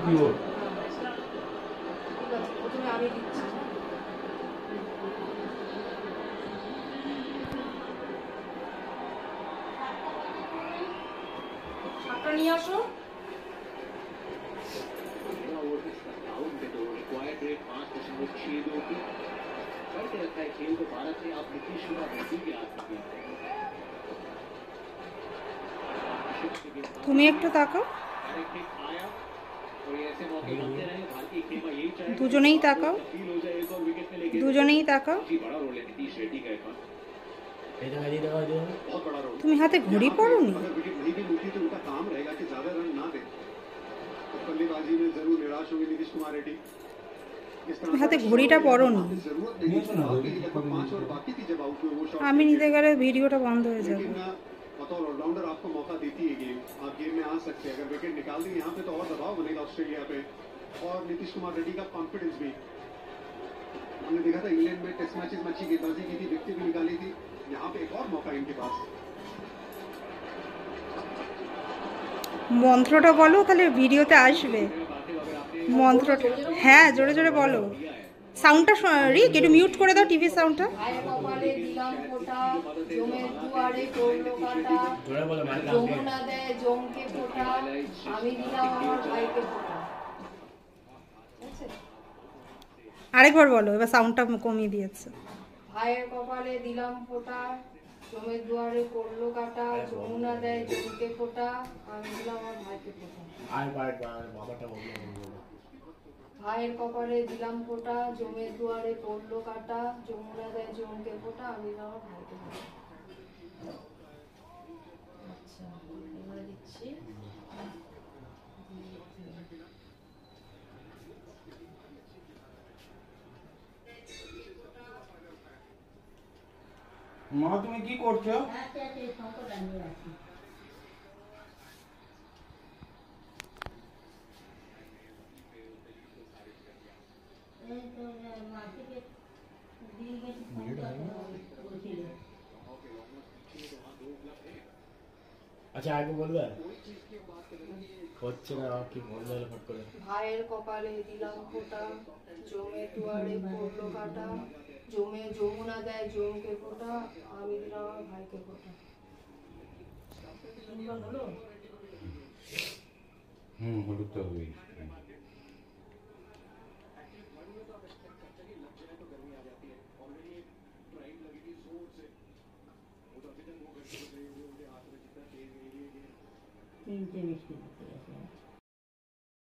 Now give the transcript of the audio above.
Pure. প্রথমে আমি দিচ্ছি। শাকটা নিয়ে আসো। তুমি একটু তাকাও, দুজনেই তাকাও, দুজনেই তাকাও। তুমি হাতে ঘড়ি পরোনি? তুমি হাতে ঘড়িটা পরোনি? আমি নিতে গেলে ভিডিওটা বন্ধ হয়ে যাবে। बतौर ऑलराउंडर आपको मौका देती है गेम, आप गेम में आ सकते हैं। अगर विकेट निकाल दें यहाँ पे तो और दबाव बनेगा ऑस्ट्रेलिया पे। और नीतीश कुमार रेड्डी का कॉन्फिडेंस भी हमने देखा था इंग्लैंड में टेस्ट मैचेस में अच्छी गेंदबाजी की थी, विकेट भी निकाली थी। यहाँ पे एक और मौका इनके पास। মন্ত্রটা বলো, তাহলে ভিডিওতে আসবে মন্ত্রটা। হ্যাঁ, জোরে জোরে বলো। সাউন্ডটা রিক একটু মিউট করে দাও, টিভির সাউন্ডটা। কপালে দিলাম ফোঁটা, জমের দুয়ারে পড়লো কাঁটা, যমুনা দেয় জমকে ফোঁটা, আমি দিলাম আমার ভাইকে ফোঁটা। আরেকবার বলো, এবার সাউন্ডটা কমিয়ে দিয়েছে। ভাইয়ের কপালে দিলাম ফোঁটা, জমের দুয়ারে পড়লো কাঁটা, যমুনা দেয় জমকে ফোঁটা, আমি দিলাম আমার ভাইকে ফোঁটা। ভাইয়ের কপালে দিলাম ফোঁটা, জমের দুয়ারে পড়লো কাঁটা, যমুনা দেয় জমকে ফোঁটা, আমি দিলাম আমার ভাইকে ফোঁটা। আচ্ছা, এবারে দিচ্ছি। মা তুমি কি করছো? আচ্ছা আগে বলবে হচ্ছে না কি বললে ফট করে। ভাইয়ের কপালে দিলাম ফোঁটা, জমে দুয়ারে পড়লো কাঁটা, জমে যমুনা দেয় জমকে ফোঁটা, আমি দিলাম আমার ভাইকে ফোঁটা। হলুদ তো হবেই। তিনটে মিষ্টি